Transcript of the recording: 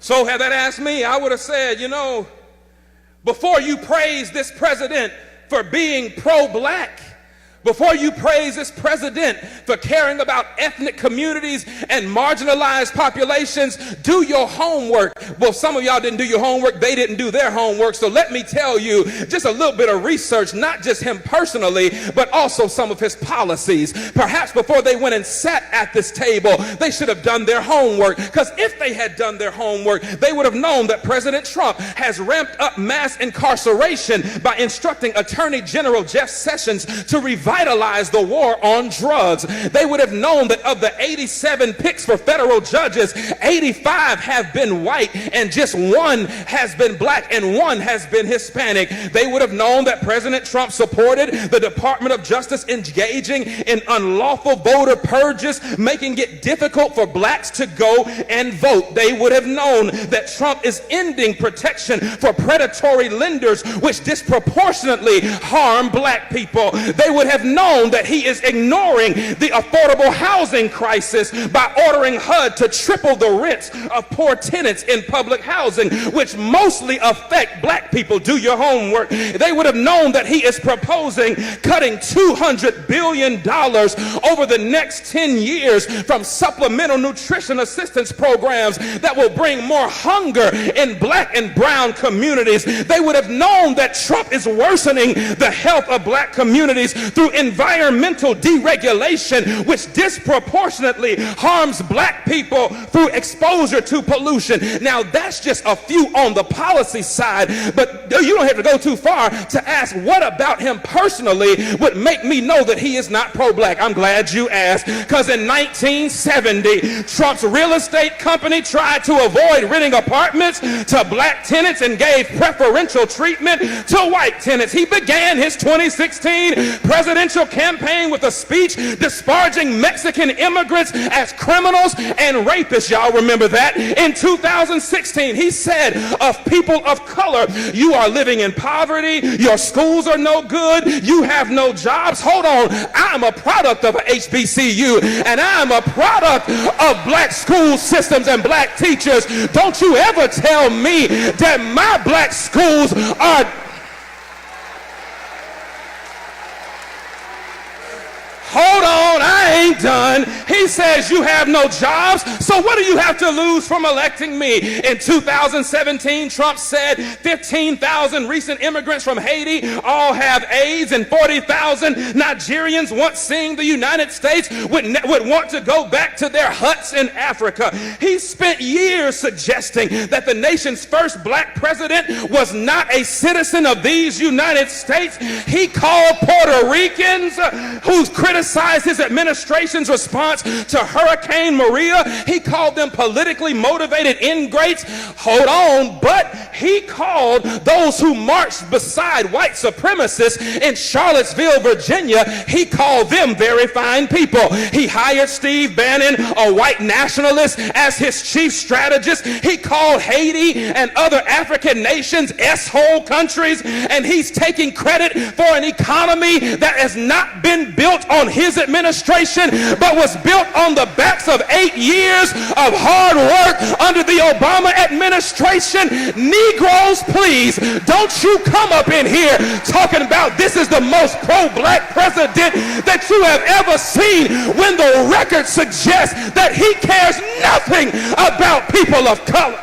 So had that asked me, I would have said, before you praise this president for being pro-black, before you praise this president for caring about ethnic communities and marginalized populations, do your homework. Well, some of y'all didn't do your homework. They didn't do their homework. So let me tell you just a little bit of research, not just him personally, but also some of his policies. Perhaps before they went and sat at this table, they should have done their homework. Because if they had done their homework, they would have known that President Trump has ramped up mass incarceration by instructing Attorney General Jeff Sessions to revitalize the war on drugs. They would have known that of the 87 picks for federal judges, 85 have been white and just one has been black and one has been Hispanic. They would have known that President Trump supported the Department of Justice engaging in unlawful voter purges, making it difficult for blacks to go and vote. They would have known that Trump is ending protection for predatory lenders, which disproportionately harm black people. They would have known that he is ignoring the affordable housing crisis by ordering HUD to triple the rents of poor tenants in public housing, which mostly affect black people. Do your homework. They would have known that he is proposing cutting $200 billion over the next 10 years from supplemental nutrition assistance programs that will bring more hunger in black and brown communities. They would have known that Trump is worsening the health of black communities through environmental deregulation, which disproportionately harms black people through exposure to pollution. Now, that's just a few on the policy side, but you don't have to go too far to ask what about him personally would make me know that he is not pro-black. I'm glad you asked, because in 1970, Trump's real estate company tried to avoid renting apartments to black tenants and gave preferential treatment to white tenants. He began his 2016 presidential campaign with a speech disparaging Mexican immigrants as criminals and rapists. Y'all remember that? In 2016, he said of people of color, you are living in poverty, your schools are no good, you have no jobs. Hold on, I'm a product of a HBCU and I'm a product of black school systems and black teachers. Don't you ever tell me that my black schools are... Hold on, I ain't done. He says you have no jobs, so what do you have to lose from electing me? In 2017, Trump said 15,000 recent immigrants from Haiti all have AIDS, and 40,000 Nigerians once seeing the United States would want to go back to their huts in Africa. He spent years suggesting that the nation's first black president was not a citizen of these United States. He called Puerto Ricans who criticized his administration's response to Hurricane Maria. He called them politically motivated ingrates. Hold on, but he called those who marched beside white supremacists in Charlottesville, Virginia, he called them very fine people. He hired Steve Bannon, a white nationalist, as his chief strategist. He called Haiti and other African nations S-hole countries, and he's taking credit for an economy that has not been built on his administration, but was built on the backs of 8 years of hard work under the Obama administration. Negroes, please, don't you come up in here talking about this is the most pro-black president that you have ever seen when the record suggests that he cares nothing about people of color.